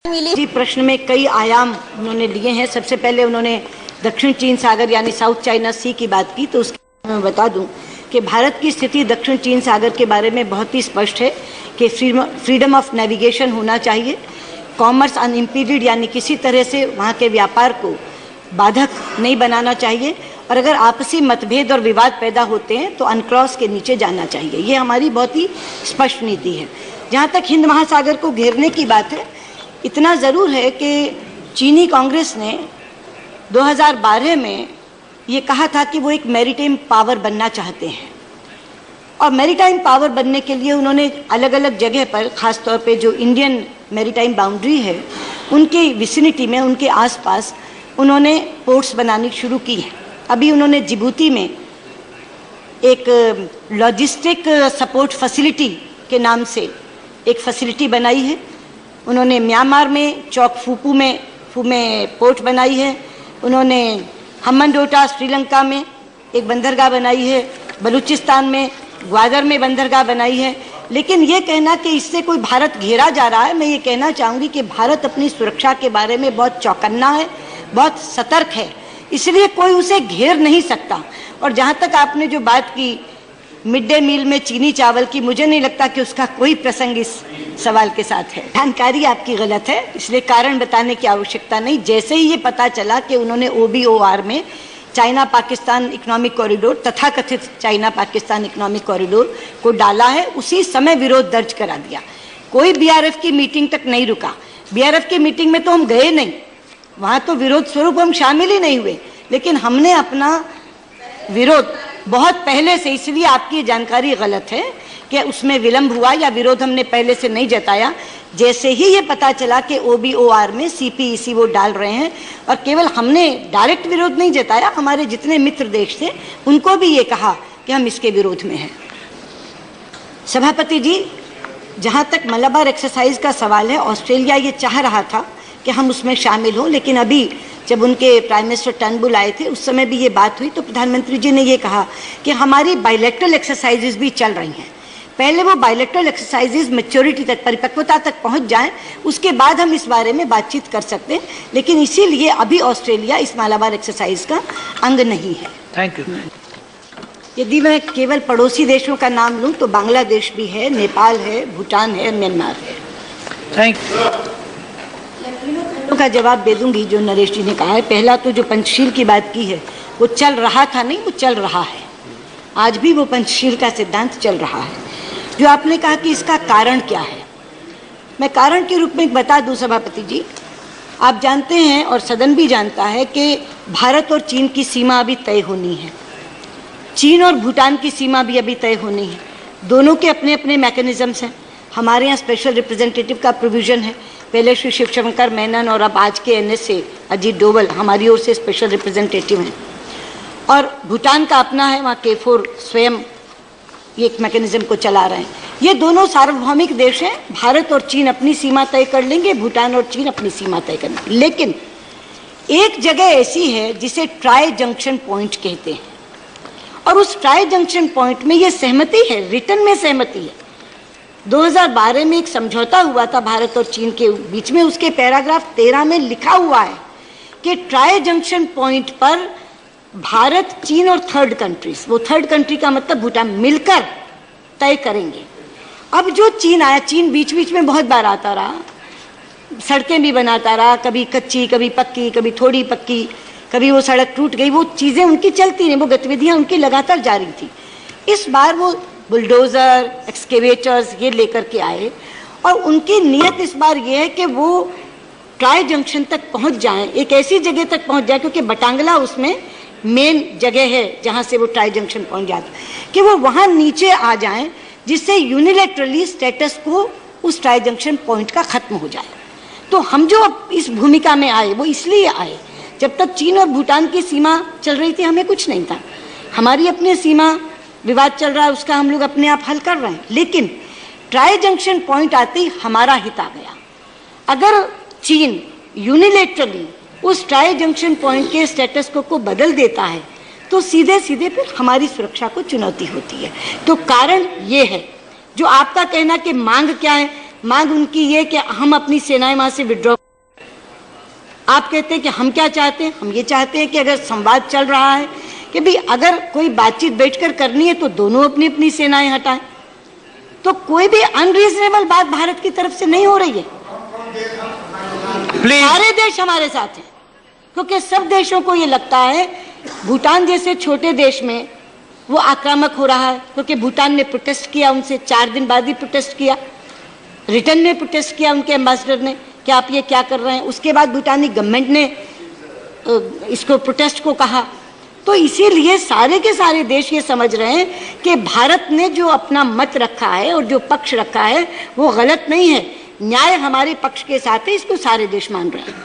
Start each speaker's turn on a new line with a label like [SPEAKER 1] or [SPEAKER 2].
[SPEAKER 1] जी, प्रश्न में कई आयाम उन्होंने लिए हैं। सबसे पहले उन्होंने दक्षिण चीन सागर यानी साउथ चाइना सी की बात की, तो उसके मैं बता दूं कि भारत की स्थिति दक्षिण चीन सागर के बारे में बहुत ही स्पष्ट है कि फ्रीडम ऑफ नेविगेशन होना चाहिए, कॉमर्स अनइम्पीडेड यानी किसी तरह से वहाँ के व्यापार को बाधक नहीं बनाना चाहिए, और अगर आपसी मतभेद और विवाद पैदा होते हैं तो अनक्रॉस के नीचे जाना चाहिए। ये हमारी बहुत ही स्पष्ट नीति है। जहाँ तक हिंद महासागर को घेरने की बात है, इतना ज़रूर है कि चीनी कांग्रेस ने 2012 में ये कहा था कि वो एक मैरीटाइम पावर बनना चाहते हैं, और मैरीटाइम पावर बनने के लिए उन्होंने अलग अलग जगह पर, ख़ास तौर पे जो इंडियन मैरीटाइम बाउंड्री है उनके विसिनिटी में, उनके आसपास उन्होंने पोर्ट्स बनानी शुरू की है। अभी उन्होंने जिबूती में एक लॉजिस्टिक सपोर्ट फैसिलिटी के नाम से एक फैसिलिटी बनाई है। उन्होंने म्यांमार में चौक फूपू में पोर्ट बनाई है। उन्होंने हम्बनटोटा श्रीलंका में एक बंदरगाह बनाई है। बलूचिस्तान में ग्वादर में बंदरगाह बनाई है। लेकिन ये कहना कि इससे कोई भारत घेरा जा रहा है, मैं ये कहना चाहूँगी कि भारत अपनी सुरक्षा के बारे में बहुत चौकन्ना है, बहुत सतर्क है, इसलिए कोई उसे घेर नहीं सकता। और जहाँ तक आपने जो बात की मिड डे मील में चीनी चावल की, मुझे नहीं लगता कि उसका कोई प्रसंग इस सवाल के साथ है। जानकारी आपकी गलत है, इसलिए कारण बताने की आवश्यकता नहीं। जैसे ही ये पता चला कि उन्होंने OBOR में चाइना पाकिस्तान इकोनॉमिक कॉरिडोर, तथाकथित चाइना पाकिस्तान इकोनॉमिक कॉरिडोर को डाला है, उसी समय विरोध दर्ज करा दिया। कोई BRF की मीटिंग तक नहीं रुका। BRF की मीटिंग में तो हम गए नहीं, वहाँ तो विरोध स्वरूप हम शामिल ही नहीं हुए, लेकिन हमने अपना विरोध बहुत पहले से, इसलिए आपकी जानकारी गलत है कि उसमें विलंब हुआ या विरोध हमने पहले से नहीं जताया। जैसे ही ये पता चला कि OBOR में CPEC वो डाल रहे हैं, और केवल हमने डायरेक्ट विरोध नहीं जताया, हमारे जितने मित्र देश थे उनको भी ये कहा कि हम इसके विरोध में हैं। सभापति जी, जहाँ तक मलाबार एक्सरसाइज का सवाल है, ऑस्ट्रेलिया ये चाह रहा था कि हम उसमें शामिल हों, लेकिन अभी जब उनके प्राइम मिनिस्टर टर्नबुल आए थे उस समय भी ये बात हुई, तो प्रधानमंत्री जी ने ये कहा कि हमारी बायलैटरल एक्सरसाइजेज भी चल रही हैं। पहले वो बायलैटरल एक्सरसाइजेज मैच्योरिटी तक, परिपक्वता तक पहुंच जाएं, उसके बाद हम इस बारे में बातचीत कर सकते हैं, लेकिन इसीलिए अभी ऑस्ट्रेलिया इस मालाबार एक्सरसाइज का अंग नहीं है।
[SPEAKER 2] Thank you.
[SPEAKER 1] यदि मैं केवल पड़ोसी देशों का नाम लूँ तो बांग्लादेश भी है, नेपाल है, भूटान है, म्यांमार है।
[SPEAKER 2] थैंक
[SPEAKER 1] का जवाब दे दूंगी जो नरेश जी ने कहा है। पहला तो जो पंचशील की बात की है, वो चल रहा था नहीं, वो चल रहा है। आज भी वो पंचशील का सिद्धांत चल रहा है। जो आपने कहा कि इसका कारण क्या है, मैं कारण के रूप में बता दूं सभापति जी। आप जानते हैं और सदन भी जानता है कि भारत और चीन की सीमा अभी तय होनी है। चीन और भूटान की सीमा भी अभी तय होनी है। दोनों के अपने अपने मैकेनिज्म्स हैं। हमारे यहाँ स्पेशल रिप्रेजेंटेटिव का प्रोविज़न है। पहले श्री शिवशंकर मेनन और अब आज के NSA अजीत डोवल हमारी ओर से स्पेशल रिप्रेजेंटेटिव हैं, और भूटान का अपना है, वहाँ K4 स्वयं ये एक मैकेनिज्म को चला रहे हैं। ये दोनों सार्वभौमिक देश हैं। भारत और चीन अपनी सीमा तय कर लेंगे, भूटान और चीन अपनी सीमा तय करेंगे। लेकिन एक जगह ऐसी है जिसे ट्राई जंक्शन पॉइंट कहते हैं, और उस ट्राई जंक्शन पॉइंट में ये सहमति है, रिटर्न में सहमति है। 2012 में एक समझौता हुआ था भारत और चीन के बीच में। उसके पैराग्राफ 13 में लिखा हुआ है कि ट्राई जंक्शन पॉइंट पर भारत, चीन और थर्ड कंट्रीज, वो थर्ड कंट्री का मतलब भूटान, मिलकर तय करेंगे। अब जो चीन आया, चीन बीच बीच में बहुत बार आता रहा, सड़कें भी बनाता रहा, कभी कच्ची, कभी पक्की, कभी थोड़ी पक्की, कभी वो सड़क टूट गई, वो चीज़ें उनकी चलती रहीं, वो गतिविधियाँ उनकी लगातार जारी थी। इस बार वो बुलडोज़र, एक्सकेवेटर्स ये लेकर के आए, और उनकी नीयत इस बार ये है कि वो ट्राई जंक्शन तक पहुंच जाएं, एक ऐसी जगह तक पहुंच जाए, क्योंकि बटांगला उसमें मेन जगह है जहां से वो ट्राई जंक्शन पहुंच जाता, कि वो वहां नीचे आ जाएं, जिससे यूनिलैटरली स्टेटस को उस ट्राई जंक्शन पॉइंट का खत्म हो जाए। तो हम जो अब इस भूमिका में आए वो इसलिए आए, जब तक चीन और भूटान की सीमा चल रही थी हमें कुछ नहीं था। हमारी अपनी सीमा विवाद चल रहा है, उसका हम लोग अपने आप हल कर रहे हैं। लेकिन ट्राई जंक्शन पॉइंट आते ही हमारा हित आ गया। अगर चीन यूनिलैटरली उस ट्राई जंक्शन पॉइंट के स्टेटस को बदल देता है तो सीधे सीधे फिर हमारी सुरक्षा को चुनौती होती है। तो कारण ये है। जो आपका कहना कि मांग क्या है, मांग उनकी ये कि हम अपनी सेनाएं वहां से विड्रॉ। आप कहते हैं कि हम क्या चाहते हैं? हम ये चाहते हैं कि अगर संवाद चल रहा है कि भी अगर कोई बातचीत बैठकर करनी है तो दोनों अपनी अपनी सेनाएं हटाएं। तो कोई भी अनरीजनेबल बात भारत की तरफ से नहीं हो रही है। सारे देश हमारे साथ हैं, क्योंकि सब देशों को ये लगता है भूटान जैसे छोटे देश में वो आक्रामक हो रहा है, क्योंकि भूटान ने प्रोटेस्ट किया, उनसे 4 दिन बाद ही प्रोटेस्ट किया, रिटर्न में प्रोटेस्ट किया उनके एम्बेसडर ने कि आप ये क्या कर रहे हैं। उसके बाद भूटानी गवर्नमेंट ने इसको प्रोटेस्ट को कहा। तो इसीलिए सारे के सारे देश ये समझ रहे हैं कि भारत ने जो अपना मत रखा है और जो पक्ष रखा है वो गलत नहीं है, न्याय हमारे पक्ष के साथ है, इसको सारे देश मान रहे हैं।